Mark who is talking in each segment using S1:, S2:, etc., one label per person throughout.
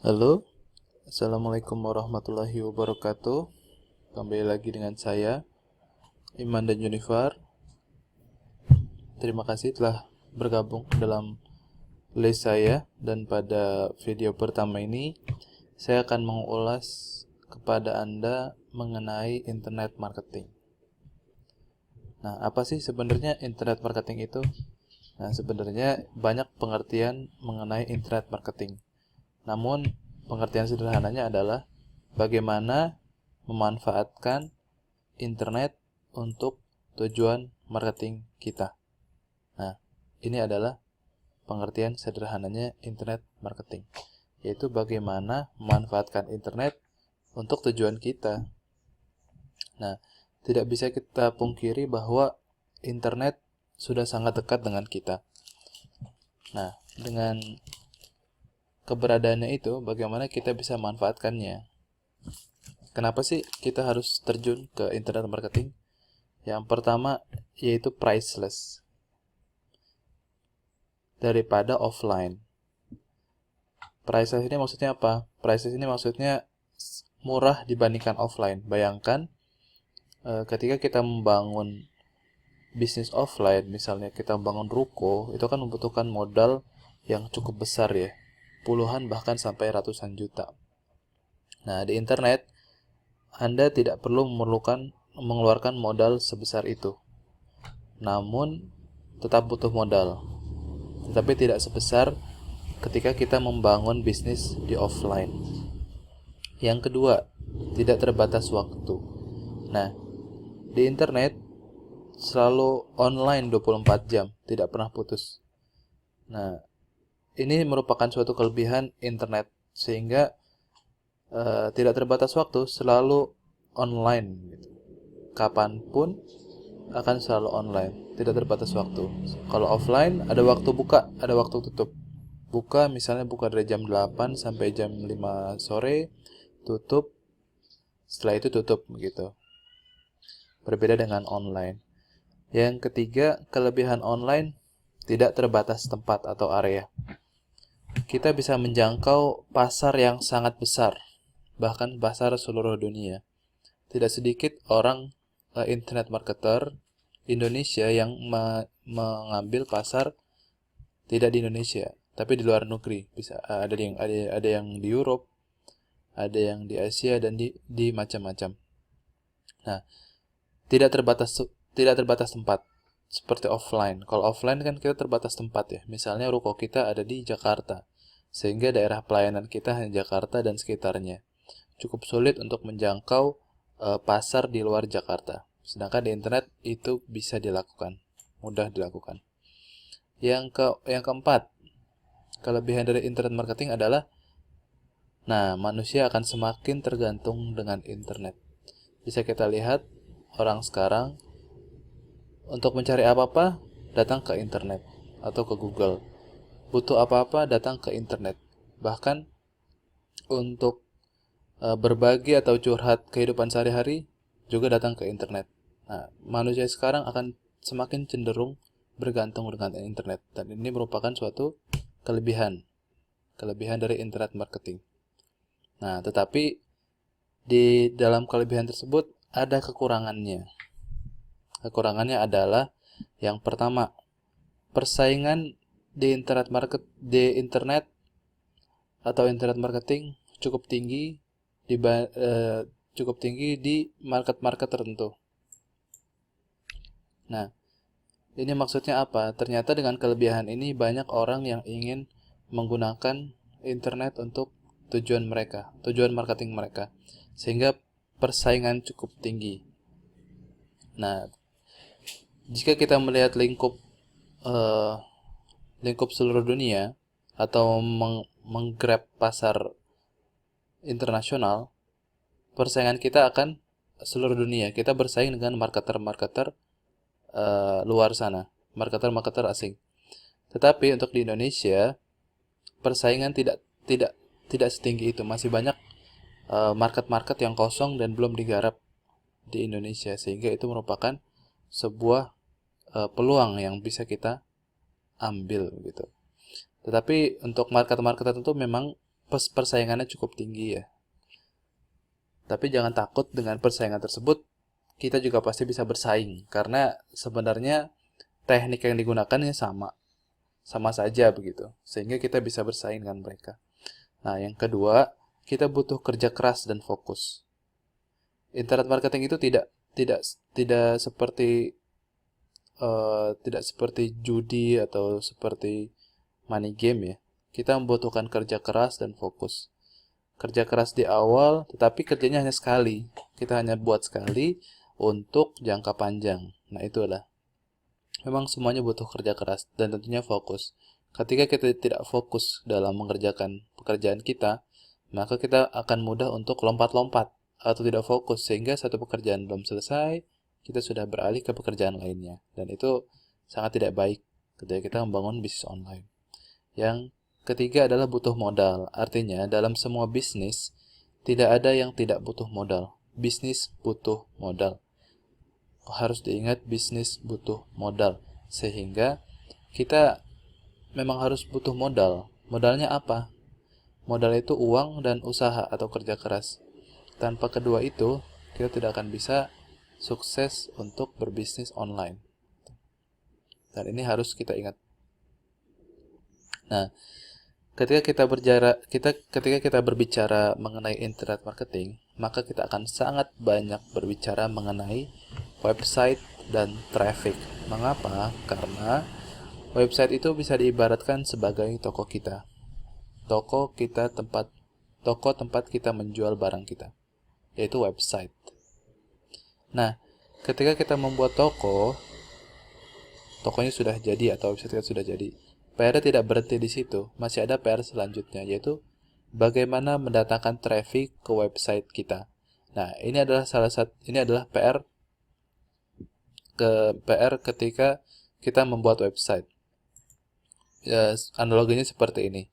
S1: Halo, Assalamualaikum warahmatullahi wabarakatuh. Kembali lagi dengan saya, Iman dan Junifar. Terima kasih telah bergabung dalam list saya. Dan pada video pertama ini, saya akan mengulas kepada Anda mengenai internet marketing. Nah, apa sih sebenarnya internet marketing itu? Nah, sebenarnya banyak pengertian mengenai internet marketing. Namun, pengertian sederhananya adalah bagaimana memanfaatkan internet untuk tujuan marketing kita. Nah, ini adalah pengertian sederhananya internet marketing, yaitu bagaimana memanfaatkan internet untuk tujuan kita. Nah, tidak bisa kita pungkiri bahwa internet sudah sangat dekat dengan kita. Nah, dengan keberadaannya itu, bagaimana kita bisa manfaatkannya? Kenapa sih kita harus terjun ke internet marketing? Yang pertama yaitu priceless daripada offline. Priceless ini maksudnya apa? Priceless ini maksudnya murah dibandingkan offline. Bayangkan ketika kita membangun bisnis offline, misalnya kita membangun ruko, itu kan membutuhkan modal yang cukup besar ya. Puluhan bahkan sampai ratusan juta. Nah, di internet Anda tidak perlu mengeluarkan modal sebesar itu. Namun tetap butuh modal, tetapi tidak sebesar ketika kita membangun bisnis di offline. Yang kedua, tidak terbatas waktu. Nah, di internet selalu online 24 jam, tidak pernah putus. Nah, ini merupakan suatu kelebihan internet sehingga tidak terbatas waktu, selalu online gitu. Kapanpun akan selalu online, tidak terbatas waktu. Kalau offline ada waktu buka, ada waktu tutup. Buka misalnya buka dari jam 8 sampai jam 5 sore, tutup setelah itu tutup gitu. Berbeda dengan online. Yang ketiga, kelebihan online tidak terbatas tempat atau area. Kita bisa menjangkau pasar yang sangat besar, bahkan pasar seluruh dunia. Tidak sedikit orang internet marketer Indonesia yang mengambil pasar tidak di Indonesia, tapi di luar negeri. Bisa ada yang di Europe, ada yang di Asia dan di macam-macam. Nah, tidak terbatas tempat seperti offline. Kalau offline kan kita terbatas tempat ya. Misalnya ruko kita ada di Jakarta, sehingga daerah pelayanan kita hanya Jakarta dan sekitarnya. Cukup sulit untuk menjangkau pasar di luar Jakarta. Sedangkan di internet itu bisa dilakukan, mudah dilakukan. Yang keempat, kelebihan dari internet marketing adalah manusia akan semakin tergantung dengan internet. Bisa kita lihat orang sekarang untuk mencari apa-apa datang ke internet atau ke Google. Butuh apa-apa datang ke internet. Bahkan untuk berbagi atau curhat kehidupan sehari-hari juga datang ke internet. Nah, manusia sekarang akan semakin cenderung bergantung dengan internet, dan ini merupakan suatu kelebihan dari internet marketing. Nah, tetapi di dalam kelebihan tersebut ada kekurangannya. Kekurangannya adalah yang pertama, persaingan di internet atau internet marketing cukup tinggi di market-market tertentu. Nah, ini maksudnya apa? Ternyata dengan kelebihan ini banyak orang yang ingin menggunakan internet untuk tujuan marketing mereka, sehingga persaingan cukup tinggi. Nah, jika kita melihat lingkup seluruh dunia atau menggrab pasar internasional, persaingan kita akan seluruh dunia. Kita bersaing dengan marketer-marketer luar sana, marketer-marketer asing. Tetapi untuk di Indonesia, persaingan tidak setinggi itu. Masih banyak market-market yang kosong dan belum digarap di Indonesia, sehingga itu merupakan sebuah peluang yang bisa kita ambil gitu. Tetapi untuk market-market tertentu memang persaingannya cukup tinggi ya. Tapi jangan takut dengan persaingan tersebut, kita juga pasti bisa bersaing. Karena sebenarnya teknik yang digunakannya sama saja begitu. Sehingga kita bisa bersaing dengan mereka. Nah, yang kedua, kita butuh kerja keras dan fokus. Internet marketing itu tidak seperti judi atau seperti money game ya. Kita membutuhkan kerja keras dan fokus. Kerja keras di awal, tetapi kerjanya hanya sekali. Kita hanya buat sekali untuk jangka panjang. Nah, itulah. Memang semuanya butuh kerja keras dan tentunya fokus. Ketika kita tidak fokus dalam mengerjakan pekerjaan kita, maka kita akan mudah untuk lompat-lompat atau tidak fokus sehingga satu pekerjaan belum selesai, kita sudah beralih ke pekerjaan lainnya. Dan itu sangat tidak baik ketika kita membangun bisnis online. Yang ketiga adalah butuh modal. Artinya dalam semua bisnis tidak ada yang tidak butuh modal. Bisnis butuh modal. Harus diingat, bisnis butuh modal. Sehingga kita memang harus butuh modal. Modalnya apa? Modal itu uang dan usaha atau kerja keras. Tanpa kedua itu, kita tidak akan bisa sukses untuk berbisnis online. Dan ini harus kita ingat. Nah, ketika kita berbicara mengenai internet marketing, maka kita akan sangat banyak berbicara mengenai website dan traffic. Mengapa? Karena website itu bisa diibaratkan sebagai toko kita. Toko tempat kita menjual barang kita, yaitu website. Nah, ketika kita membuat tokonya sudah jadi atau website kita sudah jadi. PR tidak berhenti di situ, masih ada PR selanjutnya, yaitu bagaimana mendatangkan traffic ke website kita. Nah, ini adalah PR ketika kita membuat website. Ya, analoginya seperti ini.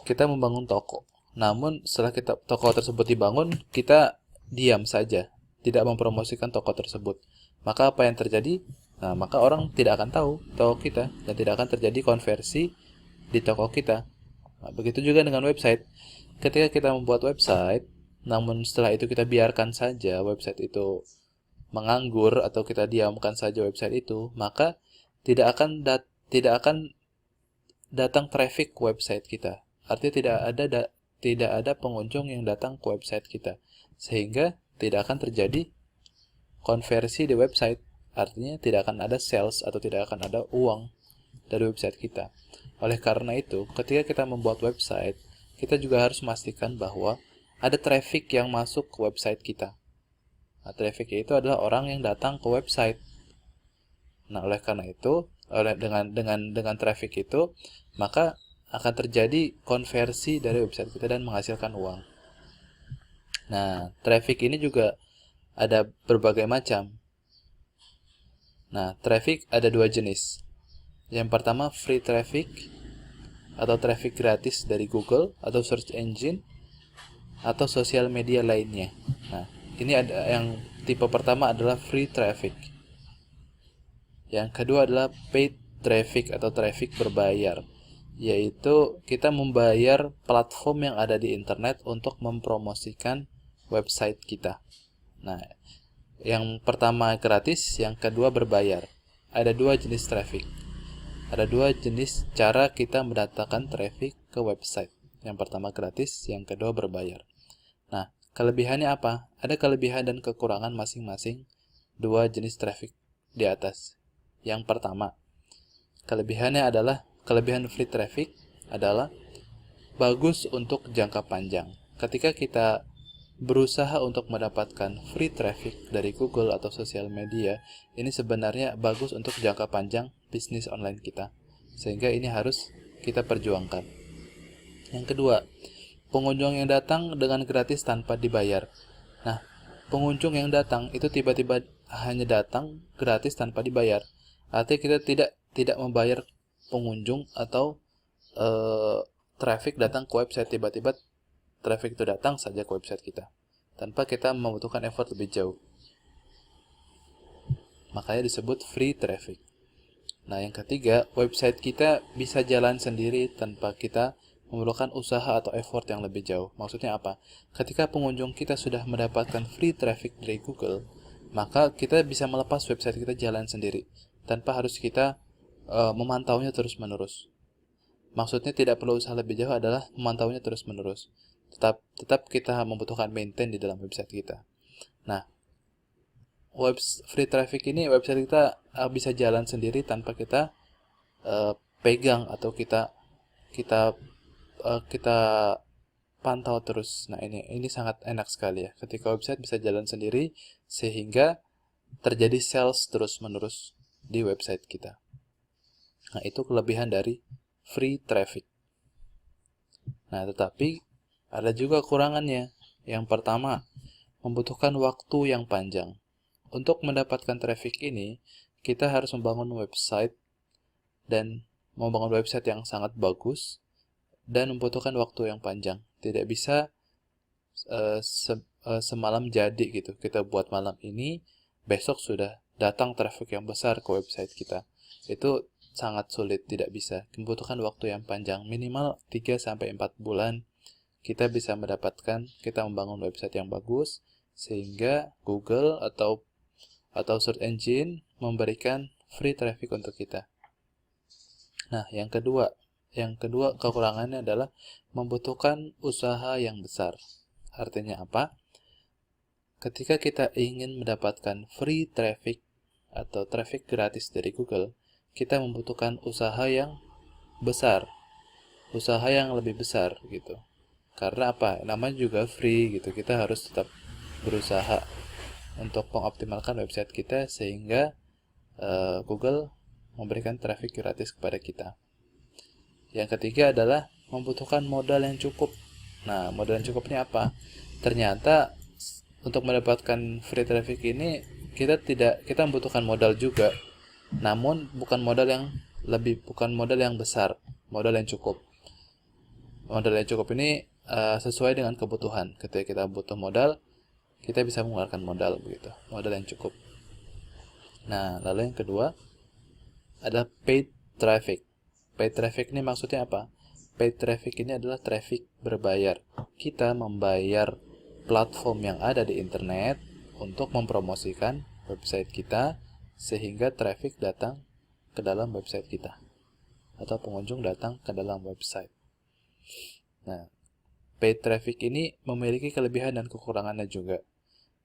S1: Kita membangun toko. Namun setelah toko tersebut dibangun, kita diam saja, tidak mempromosikan toko tersebut. Maka apa yang terjadi? Nah, maka orang tidak akan tahu toko kita dan tidak akan terjadi konversi di toko kita. Nah, begitu juga dengan website. Ketika kita membuat website, namun setelah itu kita biarkan saja website itu menganggur atau kita diamkan saja website itu, maka tidak akan datang traffic ke website kita. Artinya tidak ada pengunjung yang datang ke website kita, sehingga tidak akan terjadi konversi di website. Artinya tidak akan ada sales atau tidak akan ada uang dari website kita. Oleh karena itu, ketika kita membuat website, kita juga harus memastikan bahwa ada traffic yang masuk ke website kita. Nah, traffic itu adalah orang yang datang ke website. Nah, oleh karena itu, dengan traffic itu, maka akan terjadi konversi dari website kita dan menghasilkan uang. Nah, traffic ini juga ada berbagai macam. Nah, traffic ada dua jenis. Yang pertama, free traffic atau traffic gratis dari Google atau search engine atau sosial media lainnya. Nah, ini ada yang tipe pertama adalah free traffic. Yang kedua adalah paid traffic atau traffic berbayar, yaitu kita membayar platform yang ada di internet untuk mempromosikan website kita. Nah, yang pertama gratis, yang kedua berbayar. Ada dua jenis traffic. Ada dua jenis cara kita mendatangkan traffic ke website. Yang pertama gratis, yang kedua berbayar. Nah, kelebihannya apa? Ada kelebihan dan kekurangan masing-masing dua jenis traffic di atas. Yang pertama, kelebihan free traffic adalah bagus untuk jangka panjang. Ketika kita berusaha untuk mendapatkan free traffic dari Google atau sosial media, ini sebenarnya bagus untuk jangka panjang bisnis online kita. Sehingga ini harus kita perjuangkan. Yang kedua, pengunjung yang datang dengan gratis tanpa dibayar. Nah, pengunjung yang datang itu tiba-tiba hanya datang gratis tanpa dibayar. Artinya kita tidak membayar pengunjung atau traffic datang ke website, tiba-tiba traffic itu datang saja ke website kita tanpa kita membutuhkan effort lebih jauh. Makanya disebut free traffic. Nah, yang ketiga, website kita bisa jalan sendiri tanpa kita memerlukan usaha atau effort yang lebih jauh. Maksudnya apa? Ketika pengunjung kita sudah mendapatkan free traffic dari Google, maka kita bisa melepas website kita jalan sendiri tanpa harus kita memantaunya terus-menerus. Maksudnya tidak perlu usaha lebih jauh adalah memantaunya terus-menerus. Tetap kita membutuhkan maintain di dalam website kita. Nah, free traffic ini website kita bisa jalan sendiri tanpa kita pegang atau kita pantau terus. Nah, ini sangat enak sekali ya. Ketika website bisa jalan sendiri sehingga terjadi sales terus-menerus di website kita. Nah, itu kelebihan dari free traffic. Nah, tetapi ada juga kekurangannya. Yang pertama, membutuhkan waktu yang panjang. Untuk mendapatkan traffic ini, kita harus membangun website dan membangun website yang sangat bagus dan membutuhkan waktu yang panjang. Tidak bisa semalam jadi gitu. Kita buat malam ini, besok sudah datang traffic yang besar ke website kita. Itu sangat sulit, tidak bisa. Membutuhkan waktu yang panjang, minimal 3-4 bulan kita bisa kita membangun website yang bagus sehingga Google atau search engine memberikan free traffic untuk kita. Nah, yang kedua kekurangannya adalah membutuhkan usaha yang besar. Artinya apa? Ketika kita ingin mendapatkan free traffic atau traffic gratis dari Google, kita membutuhkan usaha yang besar, usaha yang lebih besar gitu. Karena apa? Namanya juga free gitu. Kita harus tetap berusaha untuk mengoptimalkan website kita sehingga Google memberikan traffic gratis kepada kita. Yang ketiga adalah membutuhkan modal yang cukup. Nah, modal yang cukupnya apa? Ternyata untuk mendapatkan free traffic ini kita membutuhkan modal juga. Namun bukan modal yang besar, modal yang cukup. Modal yang cukup ini sesuai dengan kebutuhan. Ketika kita butuh modal, kita bisa mengeluarkan modal begitu, modal yang cukup. Nah, lalu yang kedua adalah paid traffic. Paid traffic ini maksudnya apa? Paid traffic ini adalah traffic berbayar. Kita membayar platform yang ada di internet untuk mempromosikan website kita sehingga traffic datang ke dalam website kita atau pengunjung datang ke dalam website. Nah, paid traffic ini memiliki kelebihan dan kekurangannya juga.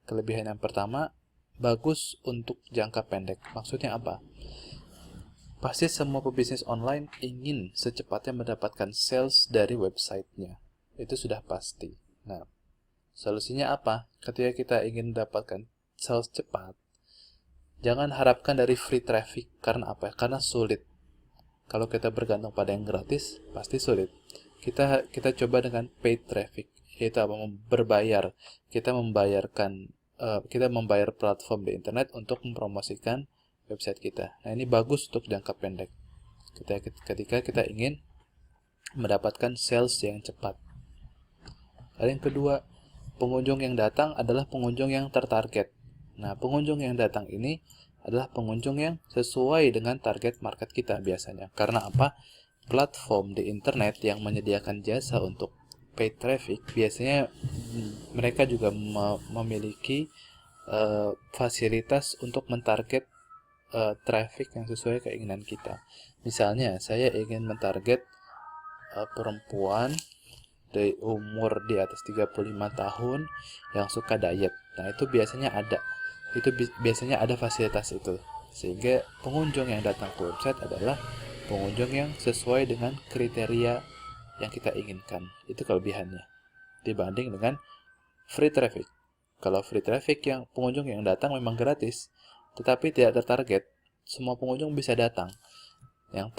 S1: Kelebihan yang pertama, bagus untuk jangka pendek. Maksudnya apa? Pasti semua pebisnis online ingin secepatnya mendapatkan sales dari websitenya. Itu sudah pasti. Nah, solusinya apa? Ketika kita ingin mendapatkan sales cepat, jangan harapkan dari free traffic. Karena apa? Karena sulit. Kalau kita bergantung pada yang gratis, pasti sulit. Kita coba dengan paid traffic, yaitu apa? Berbayar. Kita membayar platform di internet untuk mempromosikan website kita. Nah, ini bagus untuk jangka pendek. Ketika kita ingin mendapatkan sales yang cepat. Lalu yang kedua, pengunjung yang datang adalah pengunjung yang tertarget. Nah, pengunjung yang datang ini adalah pengunjung yang sesuai dengan target market kita biasanya. Karena apa? Platform di internet yang menyediakan jasa untuk paid traffic biasanya mereka juga memiliki fasilitas untuk mentarget traffic yang sesuai keinginan kita. Misalnya, saya ingin mentarget perempuan dari umur di atas 35 tahun yang suka diet. Nah, itu biasanya ada fasilitas itu. Sehingga pengunjung yang datang ke website adalah pengunjung yang sesuai dengan kriteria yang kita inginkan. Itu kelebihannya dibanding dengan free traffic. Kalau free traffic pengunjung yang datang memang gratis, tetapi tidak tertarget. Semua pengunjung bisa datang. Yang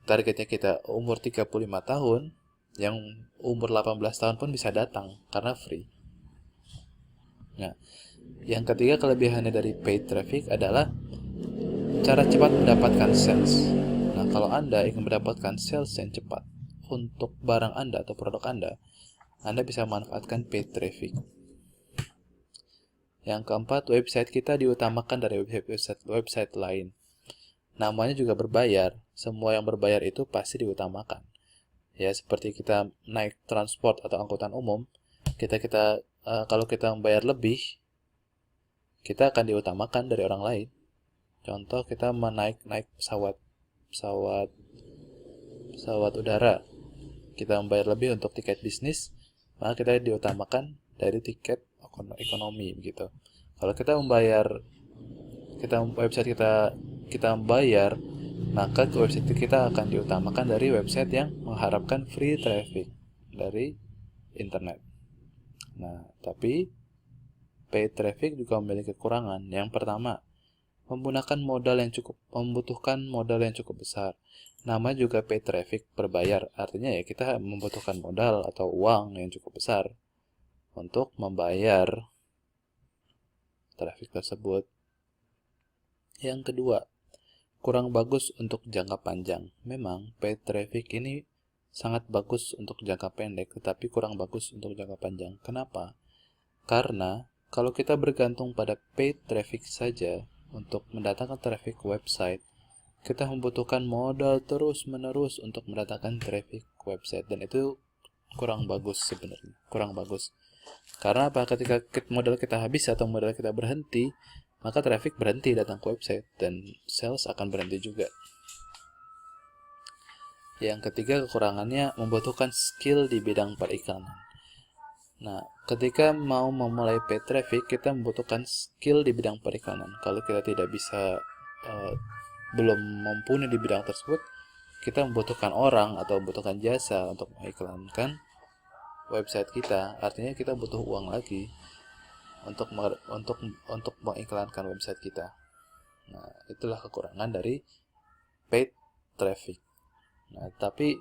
S1: targetnya kita umur 35 tahun, yang umur 18 tahun pun bisa datang karena free. Nah, yang ketiga kelebihannya dari paid traffic adalah cara cepat mendapatkan sales. Nah, kalau Anda ingin mendapatkan sales yang cepat untuk barang Anda atau produk Anda bisa memanfaatkan paid traffic. Yang keempat, website kita diutamakan dari website lain. Namanya juga berbayar. Semua yang berbayar itu pasti diutamakan. Ya, seperti kita naik transport atau angkutan umum, kalau kita membayar lebih, kita akan diutamakan dari orang lain. Contoh, kita naik pesawat udara, kita membayar lebih untuk tiket bisnis, maka kita diutamakan dari tiket ekonomi begitu. Kalau kita membayar, maka website kita akan diutamakan dari website yang mengharapkan free traffic dari internet. Nah, tapi paid traffic juga memiliki kekurangan. Yang pertama, membutuhkan modal yang cukup besar. Nama juga paid traffic berbayar, artinya ya kita membutuhkan modal atau uang yang cukup besar untuk membayar traffic tersebut. Yang kedua, kurang bagus untuk jangka panjang. Memang paid traffic ini sangat bagus untuk jangka pendek, tetapi kurang bagus untuk jangka panjang. Kenapa? Karena kalau kita bergantung pada paid traffic saja untuk mendatangkan traffic website, kita membutuhkan modal terus-menerus untuk mendatangkan traffic website, dan itu kurang bagus sebenarnya. Kurang bagus. Karena apa? Ketika modal kita habis atau modal kita berhenti, maka traffic berhenti datang ke website dan sales akan berhenti juga. Yang ketiga, kekurangannya membutuhkan skill di bidang periklanan. Nah, ketika mau memulai paid traffic, kita membutuhkan skill di bidang periklanan. Kalau kita belum mumpuni di bidang tersebut, kita membutuhkan orang atau membutuhkan jasa untuk mengiklankan website kita. Artinya kita butuh uang lagi untuk mengiklankan website kita. Nah, itulah kekurangan dari paid traffic. Nah, tapi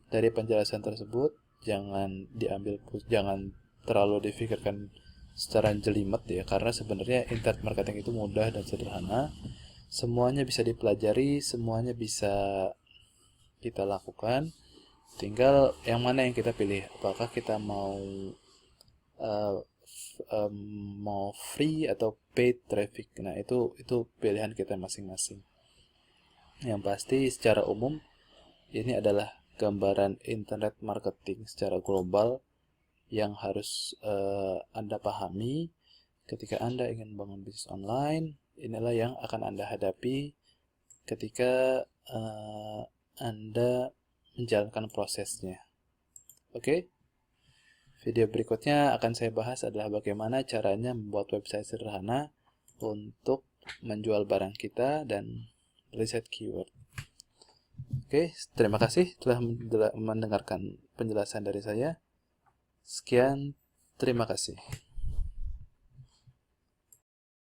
S1: dari penjelasan tersebut jangan terlalu difikirkan secara jelimet ya, karena sebenarnya internet marketing itu mudah dan sederhana. Semuanya bisa dipelajari, semuanya bisa kita lakukan. Tinggal yang mana yang kita pilih. Apakah kita mau free atau paid traffic. Nah, itu pilihan kita masing-masing. Yang pasti secara umum ini adalah gambaran internet marketing secara global yang harus Anda pahami ketika Anda ingin membangun bisnis online. Inilah yang akan Anda hadapi ketika Anda menjalankan prosesnya. Oke? Video berikutnya akan saya bahas adalah bagaimana caranya membuat website sederhana untuk menjual barang kita dan riset keyword. Oke, terima kasih telah mendengarkan penjelasan dari saya. Sekian, terima kasih.